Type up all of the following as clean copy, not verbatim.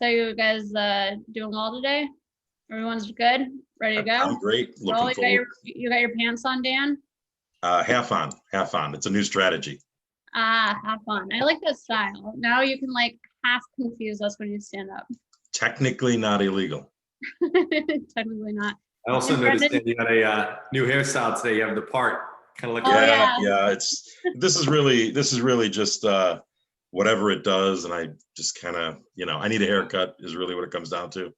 So you guys doing well today? Everyone's good? Ready to go? I'm great. Looking forward. You got your pants on, Dan? Half on. It's a new strategy. Half on. I like that style. Now you can like half confuse us when you stand up. Technically not illegal. Technically not. I also noticed that you got a new hairstyle today. You have the part kind of like. Yeah. This is really just whatever it does, and I just kind of I need a haircut is really what it comes down to.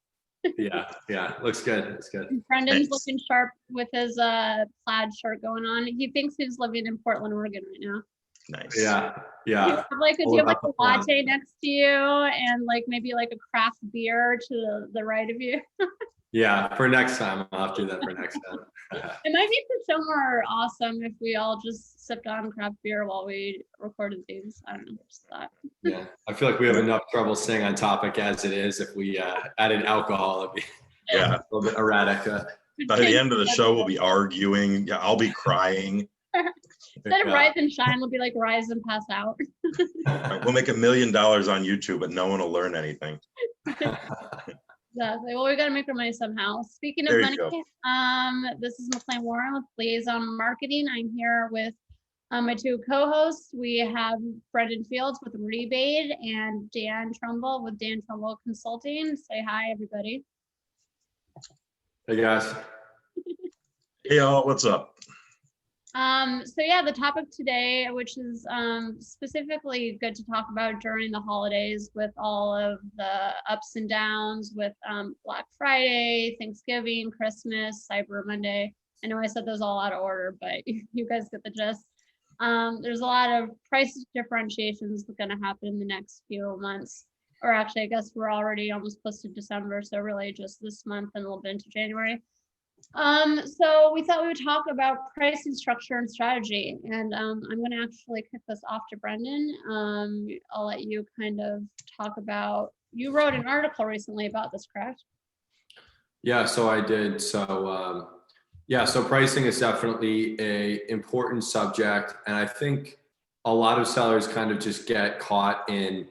Yeah, looks good. It's good. Brendan's looking sharp with his plaid shirt going on. He thinks he's living in Portland, Oregon right now. Nice. Yeah. Do you have like a latte next to you and like maybe like a craft beer to the right of you? Yeah, for next time. I'll have to do that for next time. It might be so more awesome if we all just sipped on craft beer while we recorded these. I don't know, just that. Yeah, I feel like we have enough trouble staying on topic as it is. If we added alcohol, it'd be a little bit erratic. By the end of the show, we'll be arguing. Yeah, I'll be crying. Instead of Rize Shine, we'll be like Rise and Pass Out. We'll make $1 million on YouTube, but no one will learn anything. Exactly. Well, we got to make our money somehow. Speaking of money, this is McLean Warren with Liaison Marketing. I'm here with my two co-hosts. We have Brendan Fields with Rebate and Dan Trumbull with Dan Trumbull Consulting. Say hi, everybody. Hey, guys. Hey, y'all. What's up? So yeah, the topic today, which is specifically good to talk about during the holidays with all of the ups and downs with Black Friday, Thanksgiving, Christmas, Cyber Monday. I know I said those all out of order, but you guys get the gist. There's a lot of price differentiations going to happen in the next few months. Or actually, I guess we're already almost close to December, so really just this month and a little bit into January. So we thought we would talk about pricing structure and strategy, and I'm going to actually kick this off to Brendan. I'll let you kind of talk about, you wrote an article recently about this, correct? Yeah, so I did. So so pricing is definitely a important subject, and I think a lot of sellers kind of just get caught in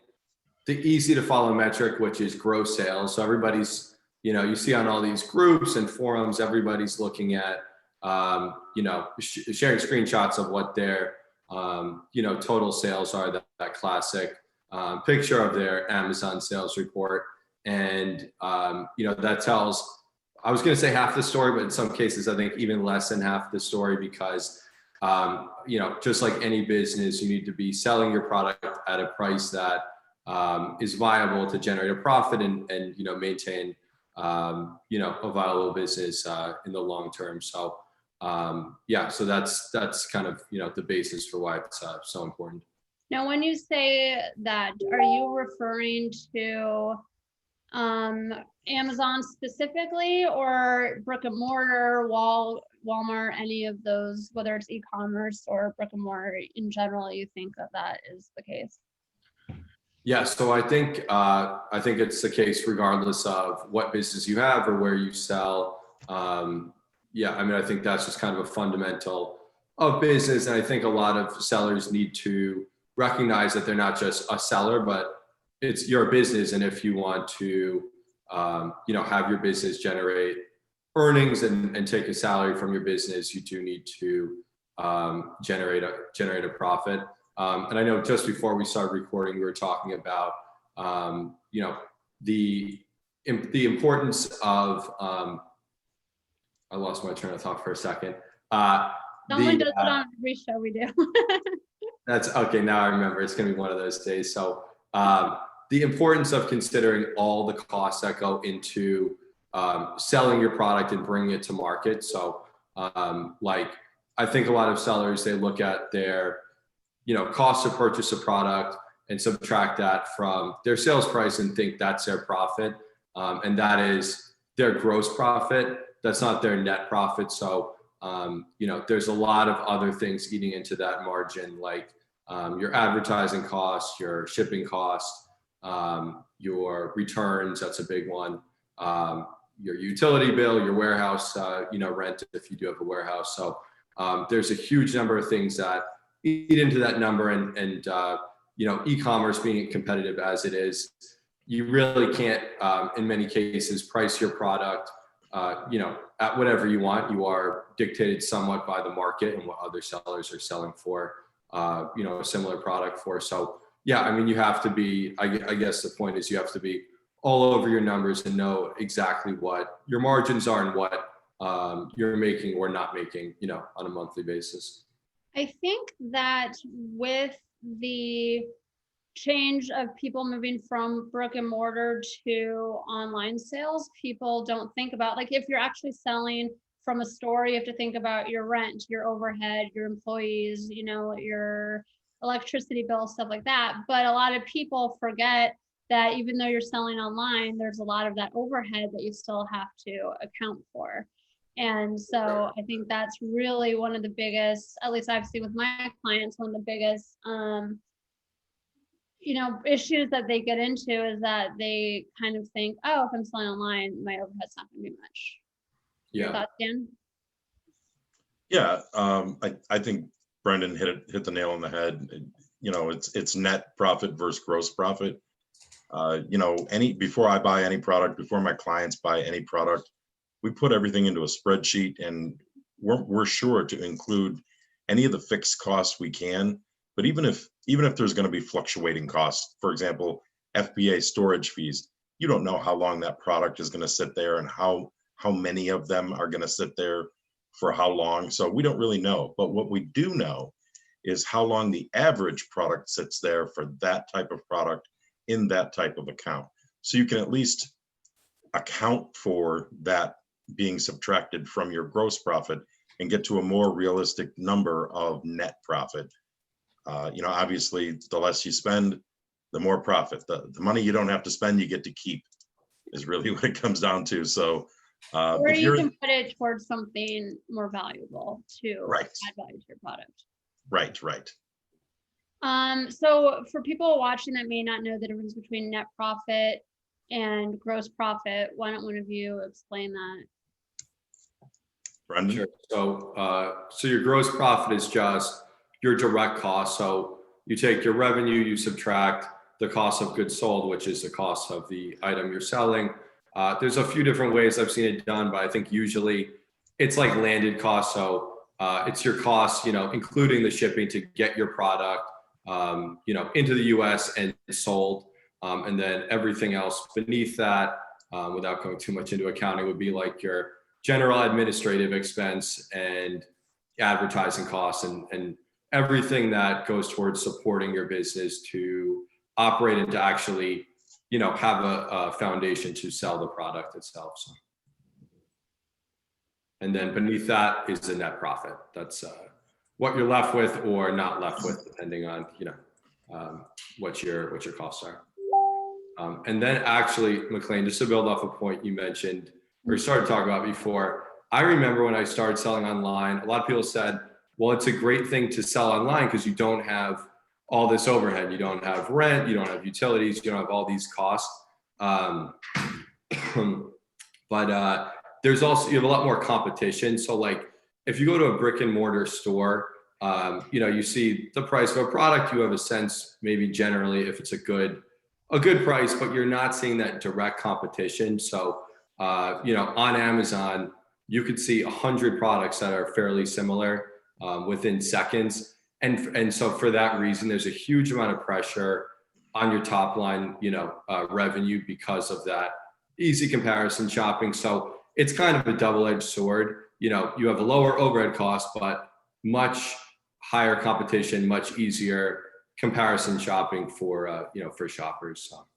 the easy to follow metric, which is gross sales. So everybody's, you see on all these groups and forums, everybody's looking at, sharing screenshots of what their, total sales are, that classic picture of their Amazon sales report. And, that tells, I was going to say half the story, but in some cases, I think even less than half the story because, just like any business, you need to be selling your product at a price that is viable to generate a profit and maintain a viable business in the long term. So so that's kind of the basis for why it's so important. Now, when you say that, are you referring to Amazon specifically, or brick and mortar, Walmart, any of those, whether it's e-commerce or brick and mortar in general? You think that is the case? Yeah, so I think it's the case regardless of what business you have or where you sell. I think that's just kind of a fundamental of business, and I think a lot of sellers need to recognize that they're not just a seller, but it's your business, and if you want to, have your business generate earnings and take a salary from your business, you do need to generate a profit. And I know just before we started recording, we were talking about, the importance of, I lost my train of thought for a second. Someone does it on every show we do. That's okay. Now I remember. It's going to be one of those days. So the importance of considering all the costs that go into selling your product and bringing it to market. So I think a lot of sellers, they look at their cost to purchase a product and subtract that from their sales price and think that's their profit. And that is their gross profit. That's not their net profit. So, there's a lot of other things eating into that margin, like your advertising costs, your shipping costs, your returns. That's a big one. Your utility bill, your warehouse, rent, if you do have a warehouse. So there's a huge number of things that eat into that number, and e-commerce being competitive as it is, you really can't, in many cases, price your product, at whatever you want. You are dictated somewhat by the market and what other sellers are selling for, a similar product for. So yeah, I mean, you have to be, I guess the point is you have to be all over your numbers and know exactly what your margins are and what you're making or not making, on a monthly basis. I think that with the change of people moving from brick and mortar to online sales, people don't think about, like, if you're actually selling from a store, you have to think about your rent, your overhead, your employees, your electricity bill, stuff like that. But a lot of people forget that even though you're selling online, there's a lot of that overhead that you still have to account for. And so I think that's really one of the biggest, at least I've seen with my clients, one of the biggest issues that they get into is that they kind of think, oh, if I'm selling online, my overhead's not going to be much. Yeah. Your thoughts, Dan? Yeah, I think Brendan hit the nail on the head. It's net profit versus gross profit. Before I buy any product, before my clients buy any product, we put everything into a spreadsheet, and we're sure to include any of the fixed costs we can. But even if there's going to be fluctuating costs, for example, FBA storage fees, you don't know how long that product is going to sit there and how many of them are going to sit there for how long. So we don't really know. But what we do know is how long the average product sits there for that type of product in that type of account. So you can at least account for that being subtracted from your gross profit and get to a more realistic number of net profit. Obviously, the less you spend, the more profit. The money you don't have to spend, you get to keep, is really what it comes down to. So, or you can put it towards something more valuable to right. add value to your product. Right. So for people watching that may not know the difference between net profit and gross profit, why don't one of you explain that? Brendan? Sure. So your gross profit is just your direct cost. So you take your revenue, you subtract the cost of goods sold, which is the cost of the item you're selling. There's a few different ways I've seen it done, but I think usually it's like landed cost. So it's your cost, including the shipping to get your product, into the US and sold. And then everything else beneath that, without going too much into accounting, would be like your general administrative expense and advertising costs and everything that goes towards supporting your business to operate and to actually, have a foundation to sell the product itself. So. And then beneath that is the net profit. That's what you're left with or not left with, depending on, what your costs are. And then actually, McLean, just to build off a point you mentioned or started talking about before, I remember when I started selling online, a lot of people said, well, it's a great thing to sell online because you don't have all this overhead. You don't have rent, you don't have utilities, you don't have all these costs. But there's also, you have a lot more competition. So like if you go to a brick and mortar store, you see the price of a product, you have a sense maybe generally if it's a good price, but you're not seeing that direct competition. So, on Amazon, you could see 100 products that are fairly similar within seconds. And so for that reason, there's a huge amount of pressure on your top line, revenue because of that easy comparison shopping. So it's kind of a double-edged sword. You have a lower overhead cost, but much higher competition, much easier comparison shopping for shoppers. So.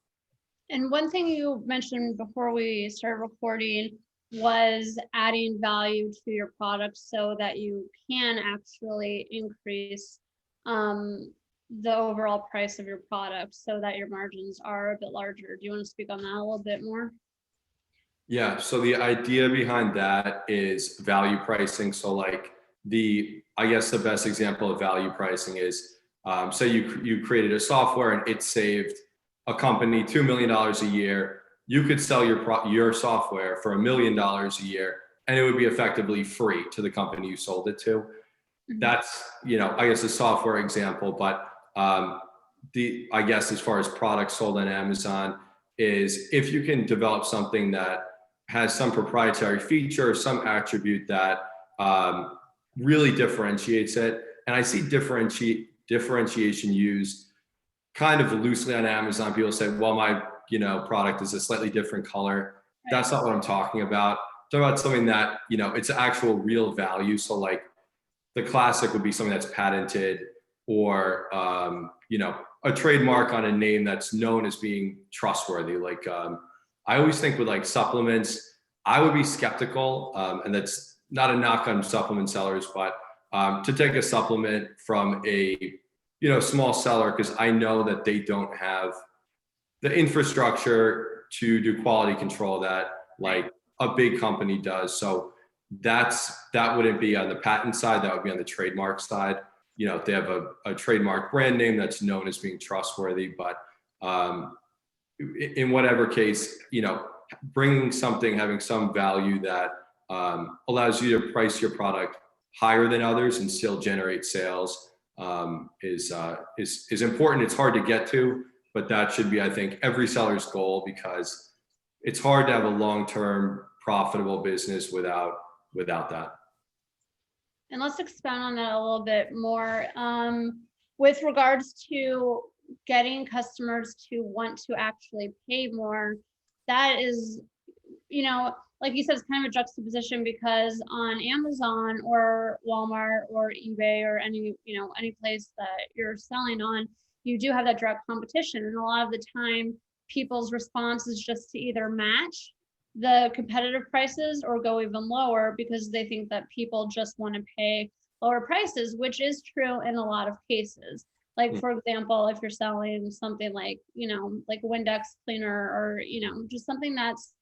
And one thing you mentioned before we started recording was adding value to your product so that you can actually increase the overall price of your product so that your margins are a bit larger. Do you want to speak on that a little bit more? Yeah, so the idea behind that is value pricing. So like I guess the best example of value pricing is, say you created a software and it saved a company $2 million a year. You could sell your software for $1 million a year, and it would be effectively free to the company you sold it to. Mm-hmm. That's, I guess a software example, but I guess as far as products sold on Amazon, is if you can develop something that has some proprietary feature, some attribute that really differentiates it. And I see differentiation used kind of loosely on Amazon. People say, well, my product is a slightly different color. That's not what I'm talking about. I'm talking about something that, it's actual real value. So like the classic would be something that's patented, or, a trademark on a name that's known as being trustworthy. Like I always think with like supplements, I would be skeptical, and that's not a knock on supplement sellers, but to take a supplement from a small seller, because I know that they don't have the infrastructure to do quality control that like a big company does. So that wouldn't be on the patent side, that would be on the trademark side. If they have a trademark brand name that's known as being trustworthy, but in whatever case, bringing something, having some value that allows you to price your product higher than others and still generate sales is important. It's hard to get to, but that should be, I think, every seller's goal, because it's hard to have a long-term profitable business without that. And let's expound on that a little bit more. With regards to getting customers to want to actually pay more, that is, like you said, it's kind of a juxtaposition, because on Amazon or Walmart or eBay or any place that you're selling on, you do have that direct competition. And a lot of the time, people's response is just to either match the competitive prices or go even lower, because they think that people just want to pay lower prices, which is true in a lot of cases. Like, for example, if you're selling something like, like a Windex cleaner, or, just something that's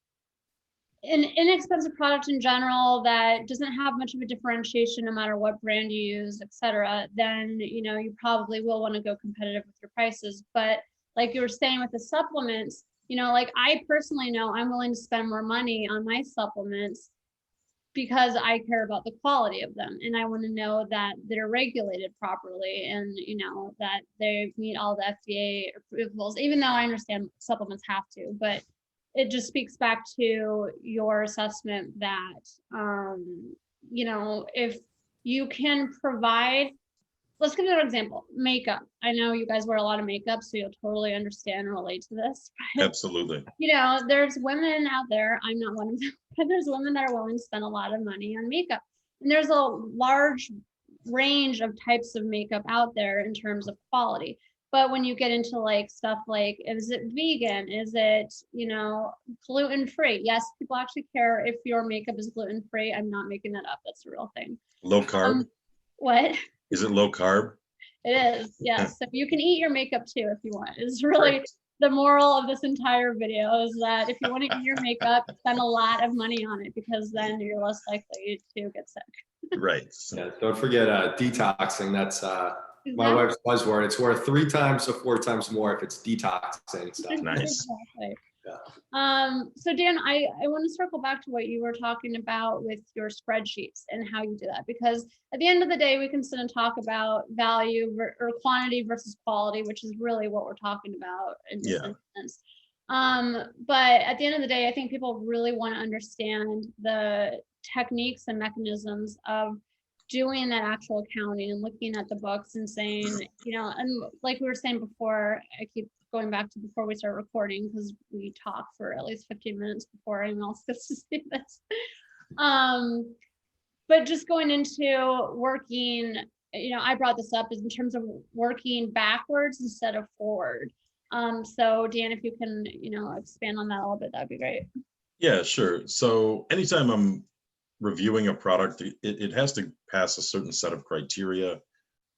an inexpensive product in general that doesn't have much of a differentiation no matter what brand you use, etc., then, you probably will want to go competitive with your prices. But like you were saying with the supplements, like I personally know I'm willing to spend more money on my supplements because I care about the quality of them, and I want to know that they're regulated properly, and that they meet all the FDA approvals, even though I understand supplements have to. But it just speaks back to your assessment that if you can provide, let's give another example, makeup. I know you guys wear a lot of makeup, so you'll totally understand and relate to this. But, Absolutely. There's women out there, I'm not one of them, but there's women that are willing to spend a lot of money on makeup. And there's a large range of types of makeup out there in terms of quality. But when you get into like stuff like, is it vegan? Is it, gluten-free? Yes, people actually care if your makeup is gluten-free. I'm not making that up. That's a real thing. Low carb? What? Is it low carb? It is, yes. So you can eat your makeup too if you want. It's really the moral of this entire video, is that if you want to eat your makeup, spend a lot of money on it, because then you're less likely to get sick. Right. Yeah, don't forget detoxing. That's my wife's buzzword. It's worth 3 times to 4 times more if it's detoxing stuff. Nice. Exactly. Yeah. So Dan, I want to circle back to what you were talking about with your spreadsheets and how you do that, because at the end of the day, we can sit and talk about value or quantity versus quality, which is really what we're talking about in this instance. But at the end of the day, I think people really want to understand the techniques and mechanisms of doing that actual accounting and looking at the books and saying, and like we were saying before, I keep going back to before we start recording, because we talk for at least 15 minutes before anyone else gets to see this. But just going into working, I brought this up is in terms of working backwards instead of forward. So Dan, if you can, expand on that a little bit, that'd be great. Yeah, sure. So anytime I'm reviewing a product, it has to pass a certain set of criteria,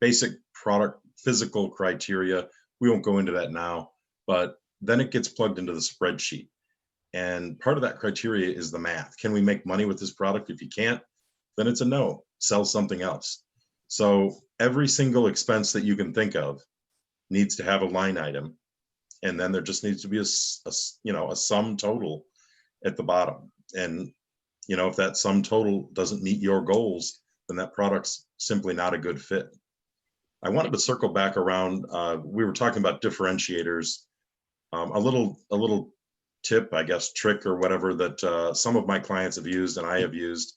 basic product physical criteria. We won't go into that now, but then it gets plugged into the spreadsheet. And part of that criteria is the math. Can we make money with this product? If you can't, then it's a no, sell something else. So every single expense that you can think of needs to have a line item. And then there just needs to be a sum total at the bottom. And, if that sum total doesn't meet your goals, then that product's simply not a good fit. I wanted to circle back around, we were talking about differentiators, a little tip, I guess, trick or whatever that some of my clients have used and I have used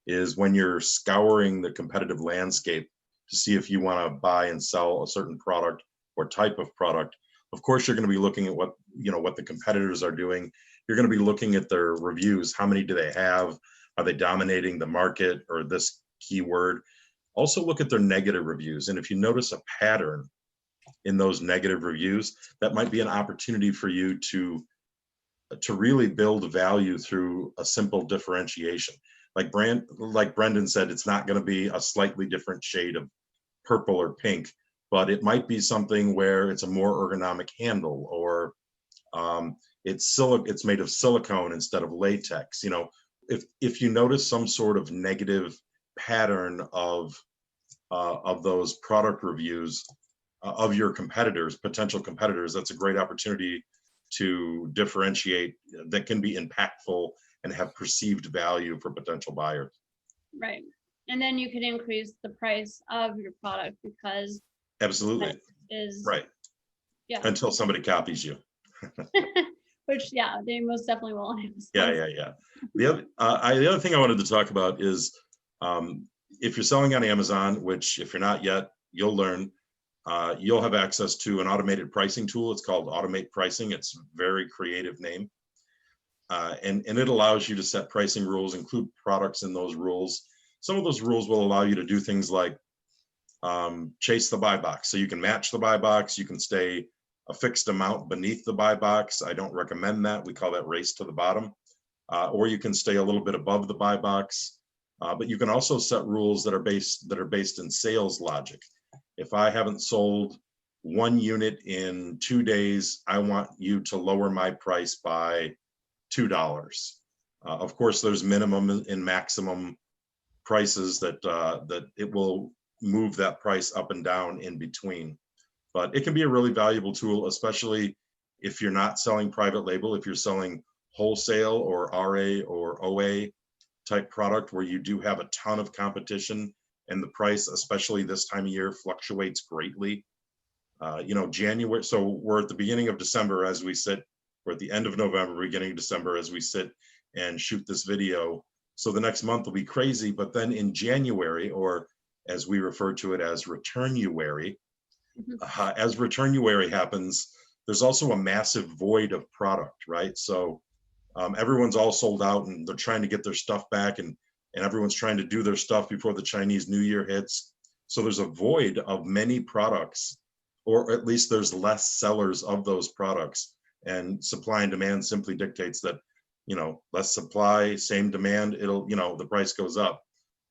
is when you're scouring the competitive landscape to see if you want to buy and sell a certain product or type of product. Of course, you're going to be looking at what the competitors are doing. You're going to be looking at their reviews. How many do they have? Are they dominating the market or this keyword? Also look at their negative reviews. And if you notice a pattern in those negative reviews, that might be an opportunity for you to really build value through a simple differentiation. Like Brendan said, it's not going to be a slightly different shade of purple or pink, but it might be something where it's a more ergonomic handle, or it's made of silicone instead of latex. If you notice some sort of negative pattern of those product reviews of your potential competitors, that's a great opportunity to differentiate that can be impactful and have perceived value for potential buyers. Right. And then you can increase the price of your product because absolutely is right. Yeah. Until somebody copies you. Which, yeah, they most definitely will. Yeah. The other thing I wanted to talk about is if you're selling on Amazon, which if you're not yet, you'll learn, you'll have access to an automated pricing tool. It's called Automate Pricing. It's a very creative name. And it allows you to set pricing rules, include products in those rules. Some of those rules will allow you to do things like chase the buy box. So you can match the buy box. You can stay a fixed amount beneath the buy box. I don't recommend that. We call that race to the bottom. Or you can stay a little bit above the buy box. But you can also set rules that are based in sales logic. If I haven't sold one unit in 2 days, I want you to lower my price by $2. Of course, there's minimum and maximum prices that it will move that price up and down in between. But it can be a really valuable tool, especially if you're not selling private label, if you're selling wholesale or RA or OA type product where you do have a ton of competition and the price, especially this time of year, fluctuates greatly. January, so we're at the beginning of December as we sit, we're at the end of November, beginning of December as we sit and shoot this video. So the next month will be crazy, but then in January, or as we refer to it as Returnuary, as Returnuary happens, there's also a massive void of product, right? So everyone's all sold out and they're trying to get their stuff back, and everyone's trying to do their stuff before the Chinese New Year hits. So there's a void of many products, or at least there's less sellers of those products, and supply and demand simply dictates that, less supply, same demand, the price goes up.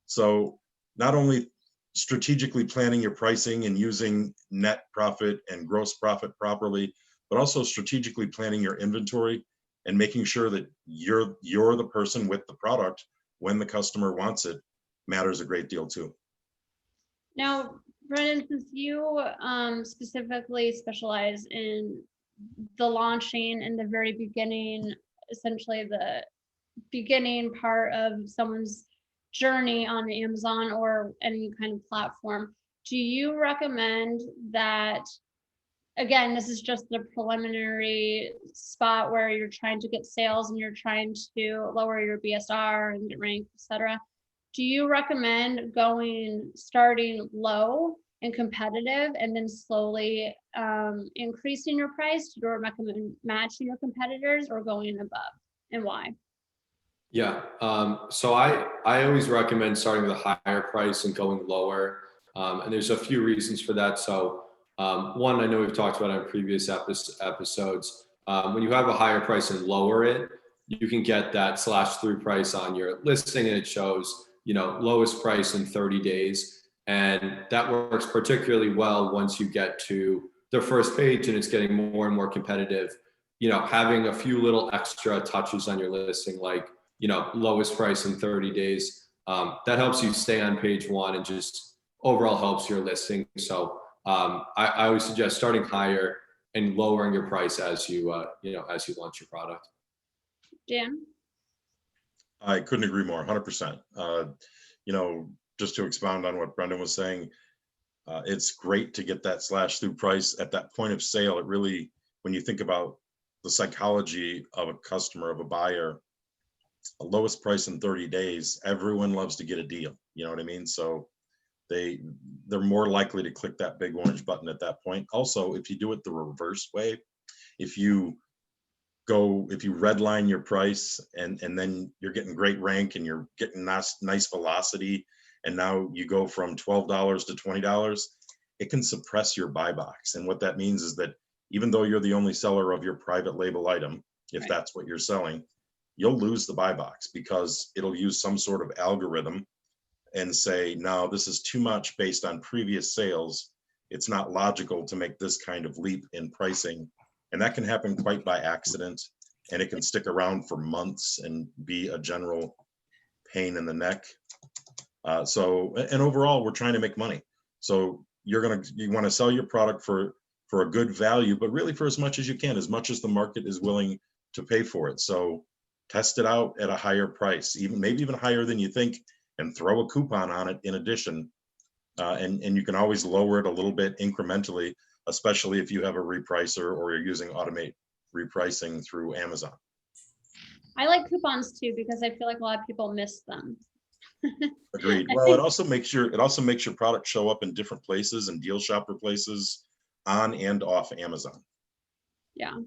So not only strategically planning your pricing and using net profit and gross profit properly, but also strategically planning your inventory and making sure that you're the person with the product when the customer wants it matters a great deal too. Now, Brendan, since you specifically specialize in the launching in the very beginning, essentially the beginning part of someone's journey on Amazon or any kind of platform, do you recommend that, again, this is just the preliminary spot where you're trying to get sales and you're trying to lower your BSR and get ranked, etc. Do you recommend starting low and competitive and then slowly increasing your price? Do you recommend matching your competitors or going above, and why? Yeah, so I always recommend starting with a higher price and going lower. And there's a few reasons for that. So one, I know we've talked about on previous episodes, when you have a higher price and lower it, you can get that /through price on your listing, and it shows, lowest price in 30 days. And that works particularly well once you get to the first page and it's getting more and more competitive. Having a few little extra touches on your listing, like, lowest price in 30 days, that helps you stay on page one and just overall helps your listing. So I always suggest starting higher and lowering your price as you launch your product. Dan? I couldn't agree more, 100%. Just to expound on what Brendan was saying, it's great to get that /through price at that point of sale. It really, when you think about the psychology of a customer, of a buyer, a lowest price in 30 days, everyone loves to get a deal. You know what I mean? So they're more likely to click that big orange button at that point. Also, if you do it the reverse way, if you redline your price and then you're getting great rank and you're getting nice velocity, and now you go from $12 to $20, it can suppress your buy box. And what that means is that even though you're the only seller of your private label item, if Right. that's what you're selling, you'll lose the buy box because it'll use some sort of algorithm and say, no, this is too much based on previous sales. It's not logical to make this kind of leap in pricing. And that can happen quite by accident, and it can stick around for months and be a general pain in the neck. And overall, we're trying to make money. So you want to sell your product for a good value, but really for as much as you can, as much as the market is willing to pay for it. So test it out at a higher price, maybe even higher than you think, and throw a coupon on it in addition. And you can always lower it a little bit incrementally, especially if you have a repricer or you're using automate repricing through Amazon. I like coupons too, because I feel like a lot of people miss them. Agreed. Well, it also makes your product show up in different places and deal shopper places on and off Amazon. Yeah.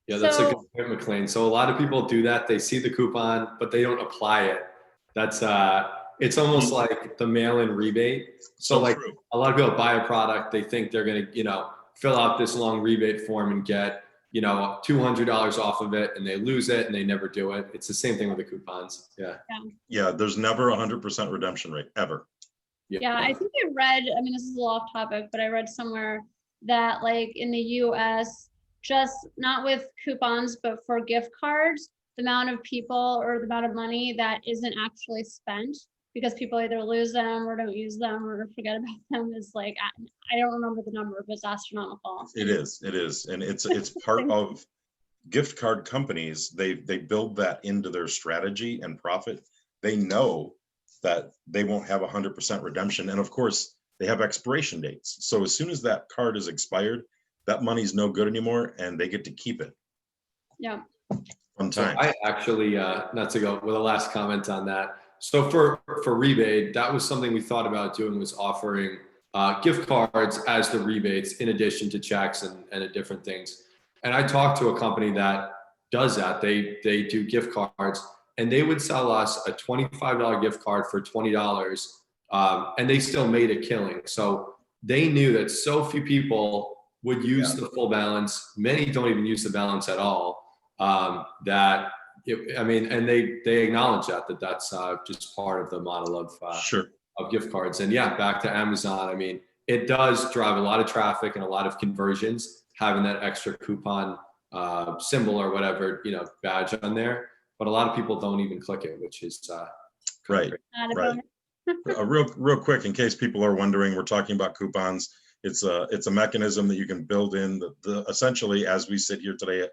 Yeah, that's a So- good point, McLean. So a lot of people do that. They see the coupon, but they don't apply it. That's it's almost like the mail-in rebate. So like true. a lot of people buy a product, they think they're gonna, fill out this long rebate form and get, $200 off of it, and they lose it and they never do it. It's the same thing with the coupons. Yeah. Yeah, there's never 100% redemption rate ever. Yeah, I think I read, I mean, this is a little off topic, but I read somewhere that like in the US, just not with coupons, but for gift cards, the amount of people or the amount of money that isn't actually spent because people either lose them or don't use them or forget about them is like, I don't remember the number, but it's astronomical. It is. And it's part of gift card companies. They build that into their strategy and profit. They know that they won't have 100% redemption. And of course, they have expiration dates. So as soon as that card is expired, that money's no good anymore and they get to keep it. Yeah. Fun So time. I actually, not to go with a last comment on that. So for rebate, that was something we thought about doing, was offering gift cards as the rebates in addition to checks and different things. And I talked to a company that does that. They do gift cards, and they would sell us a $25 gift card for $20, and they still made a killing. So they knew that so few people would use the full balance. Many don't even use the balance at all. And they acknowledge that's just part of the model of gift cards. And yeah, back to Amazon. I mean, it does drive a lot of traffic and a lot of conversions, having that extra coupon symbol or whatever, badge on there. But a lot of people don't even click it, which is right. Real quick, in case people are wondering, we're talking about coupons. It's a mechanism that you can build in essentially, as we sit here today,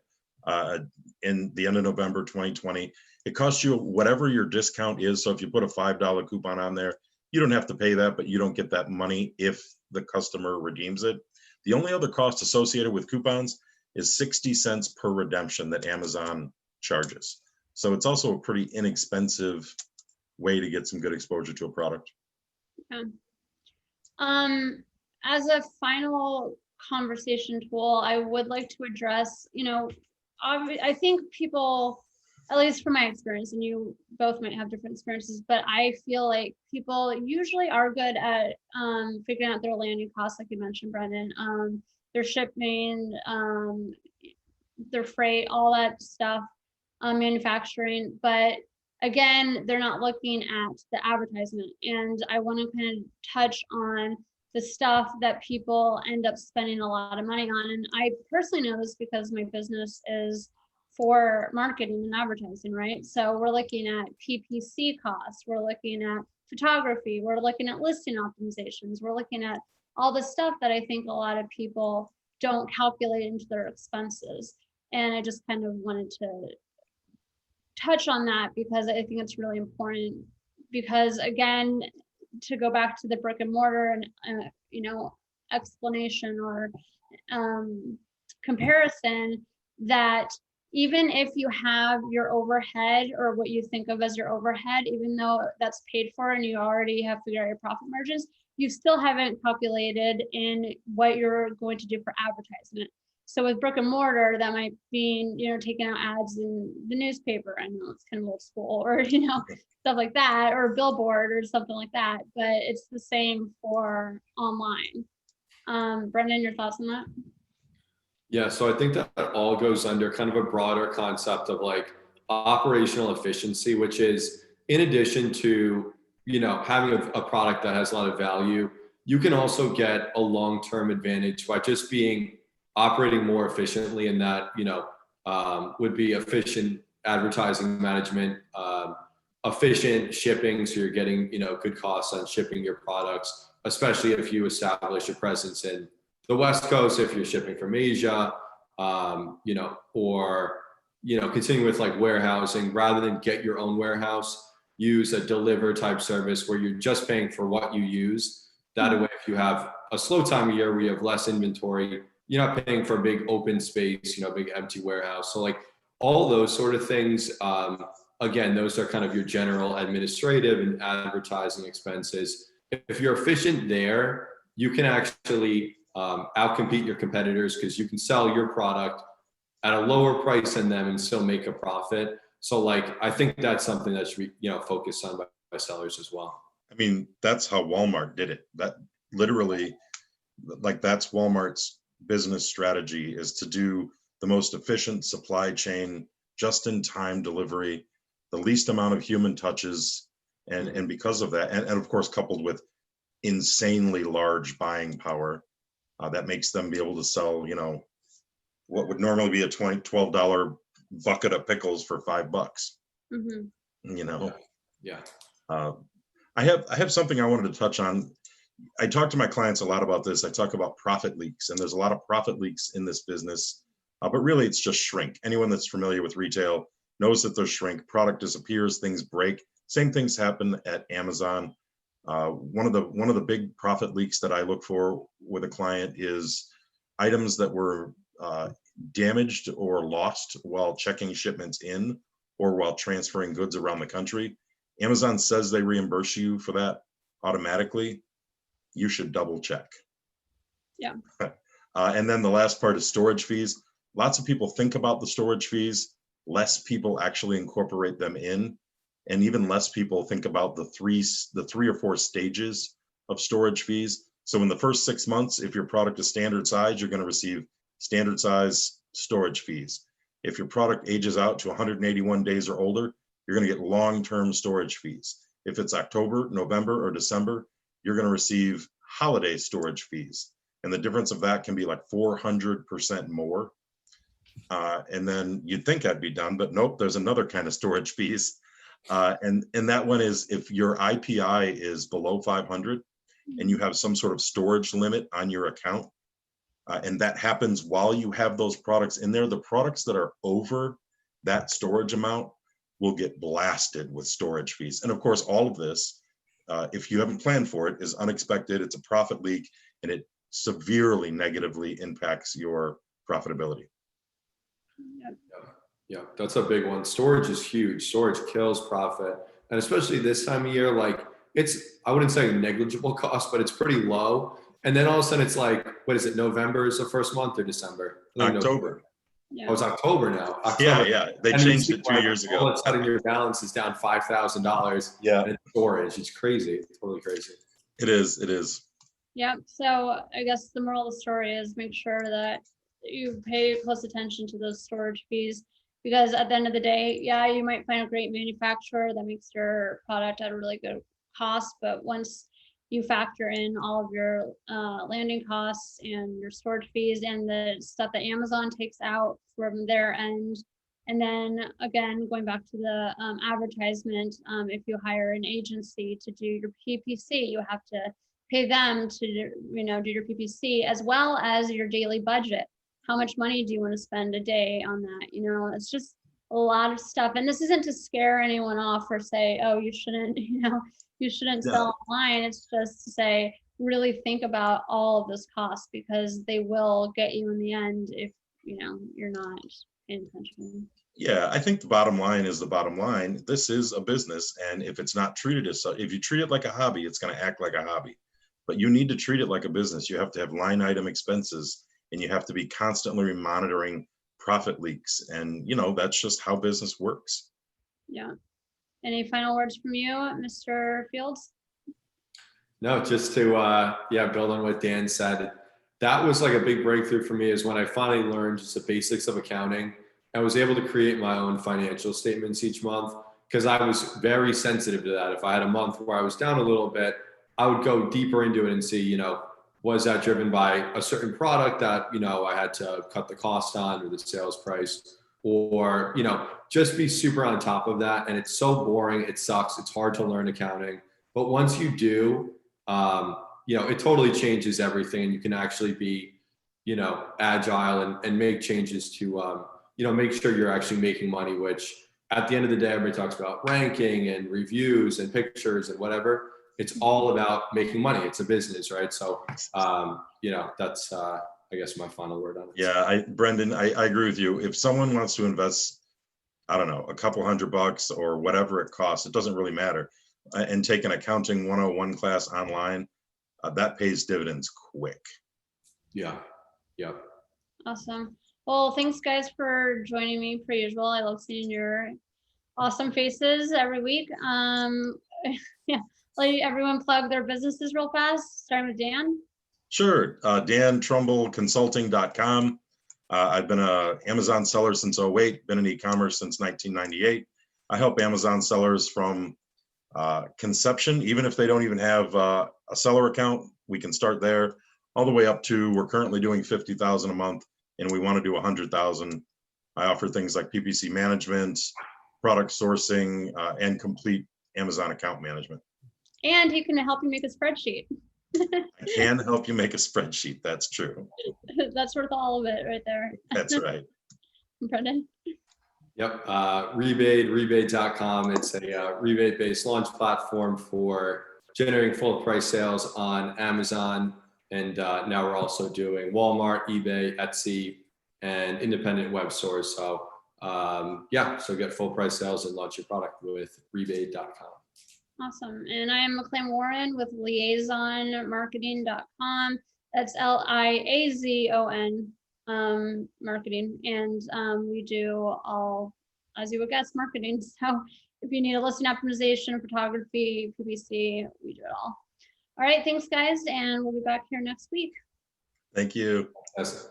in the end of November 2020, it costs you whatever your discount is. So if you put a $5 coupon on there, you don't have to pay that, but you don't get that money if the customer redeems it. The only other cost associated with coupons is 60 cents per redemption that Amazon charges. So it's also a pretty inexpensive way to get some good exposure to a product. Yeah. As a final conversation tool, I would like to address, I think people, at least from my experience, and you both might have different experiences, but I feel like people usually are good at figuring out their landing costs, like you mentioned, Brendan, their shipping, their freight, all that stuff, manufacturing. But again, they're not looking at the advertisement. And I want to kind of touch on the stuff that people end up spending a lot of money on. And I personally know this because my business is for marketing and advertising, right? So we're looking at PPC costs, we're looking at photography, we're looking at listing optimizations, we're looking at all the stuff that I think a lot of people don't calculate into their expenses. And I just kind of wanted to touch on that because I think it's really important, because again, to go back to the brick and mortar and explanation or comparison, that even if you have your overhead or what you think of as your overhead, even though that's paid for and you already have figured out your profit margins, you still haven't calculated in what you're going to do for advertisement. So with brick and mortar, that might mean, taking out ads in the newspaper. I know it's kind of old school, or, stuff like that, or a billboard or something like that. But it's the same for online. Brendan, your thoughts on that? Yeah, so I think that all goes under kind of a broader concept of like operational efficiency, which is in addition to, having a product that has a lot of value, you can also get a long-term advantage by just operating more efficiently, and that, would be efficient advertising management, efficient shipping. So you're getting, good costs on shipping your products, especially if you establish a presence in the West Coast, if you're shipping from Asia, or, continue with like warehousing, rather than get your own warehouse, use a deliver type service where you're just paying for what you use. That way, if you have a slow time of year where you have less inventory, you're not paying for a big open space, big empty warehouse. So like all those sort of things, again, those are kind of your general administrative and advertising expenses. If you're efficient there, you can actually outcompete your competitors, because you can sell your product at a lower price than them and still make a profit. So like, I think that's something that should be, focused on by sellers as well. I mean, that's how Walmart did it. That literally, like, that's Walmart's business strategy, is to do the most efficient supply chain, just in time delivery, the least amount of human touches. And because of that, and of course, coupled with insanely large buying power, that makes them be able to sell, what would normally be a $12 bucket of pickles for $5. Mm-hmm. Yeah. I have something I wanted to touch on. I talk to my clients a lot about this. I talk about profit leaks, and there's a lot of profit leaks in this business, but really it's just shrink. Anyone that's familiar with retail knows that there's shrink. Product disappears, things break. Same things happen at Amazon. One of the big profit leaks that I look for with a client is items that were damaged or lost while checking shipments in, or while transferring goods around the country. Amazon says they reimburse you for that automatically. You should double check. Yeah. And then the last part is storage fees. Lots of people think about the storage fees. Less people actually incorporate them in, and even less people think about the three or four stages of storage fees. So in the first 6 months, if your product is standard size, you're going to receive standard size storage fees. If your product ages out to 181 days or older, you're going to get long-term storage fees. If it's October, November, or December, you're going to receive holiday storage fees. And the difference of that can be like 400% more. And then you'd think I'd be done, but nope, there's another kind of storage fees. And that one is if your IPI is below 500 and you have some sort of storage limit on your account, and that happens while you have those products in there, the products that are over that storage amount will get blasted with storage fees. And of course, all of this, if you haven't planned for it, is unexpected. It's a profit leak, and it severely negatively impacts your profitability. Yeah, that's a big one. Storage is huge. Storage kills profit. And especially this time of year, like I wouldn't say negligible cost, but it's pretty low. And then all of a sudden it's like, what is it? November is the first month, or December? October. Yeah. Oh, it's October now. October. Yeah. They changed it 2 years ago. All of a sudden your balance is down $5,000. Yeah. In storage. It's crazy. It's totally crazy. It is. Yep. So I guess the moral of the story is make sure that you pay close attention to those storage fees, because at the end of the day, yeah, you might find a great manufacturer that makes your product at a really good cost, but once you factor in all of your landing costs and your storage fees and the stuff that Amazon takes out from their end, and then again, going back to the advertisement, if you hire an agency to do your PPC, you have to pay them to do your PPC, as well as your daily budget. How much money do you want to spend a day on that? It's just a lot of stuff. And this isn't to scare anyone off or say, oh, you shouldn't, sell online. It's just to say, really think about all of those costs, because they will get you in the end if you're not intentional. Yeah, I think the bottom line is the bottom line. This is a business, and if it's not treated as so, if you treat it like a hobby, it's going to act like a hobby. But you need to treat it like a business. You have to have line item expenses, and you have to be constantly monitoring profit leaks. And that's just how business works. Yeah. Any final words from you, Mr. Fields? No, just to build on what Dan said. That was like a big breakthrough for me, is when I finally learned just the basics of accounting. I was able to create my own financial statements each month, because I was very sensitive to that. If I had a month where I was down a little bit, I would go deeper into it and see, was that driven by a certain product that, I had to cut the cost on, or the sales price, or, just be super on top of that. And it's so boring. It sucks. It's hard to learn accounting. But once you do, it totally changes everything. And you can actually be, agile and make changes to, make sure you're actually making money, which at the end of the day, everybody talks about ranking and reviews and pictures and whatever. It's all about making money. It's a business, right? So, that's, I guess, my final word on it. Yeah, Brendan, I agree with you. If someone wants to invest, I don't know, a couple $100 or whatever it costs, it doesn't really matter, and take an accounting 101 class online, that pays dividends quick. Yeah. Yep. Awesome. Well, thanks guys for joining me per usual. I love seeing your awesome faces every week. Yeah, let everyone plug their businesses real fast, starting with Dan. Sure. DanTrumbleConsulting.com. I've been an Amazon seller since 2008, been in e-commerce since 1998. I help Amazon sellers from conception, even if they don't even have a seller account, we can start there, all the way up to, we're currently doing 50,000 a month and we want to do 100,000. I offer things like PPC management, product sourcing, and complete Amazon account management. And he can help you make a spreadsheet. I can help you make a spreadsheet. That's true. That's worth all of it right there. That's right. Brendan? Yep. Rebate.com. It's a rebate-based launch platform for generating full price sales on Amazon. And now we're also doing Walmart, eBay, Etsy, and independent web stores. So so get full price sales and launch your product with rebate.com. Awesome. And I am McLean Warren with liaisonmarketing.com. That's LIAZON marketing. And we do all, as you would guess, marketing. So if you need a listing optimization, photography, PPC, we do it all. All right. Thanks, guys. And we'll be back here next week. Thank you. That's it.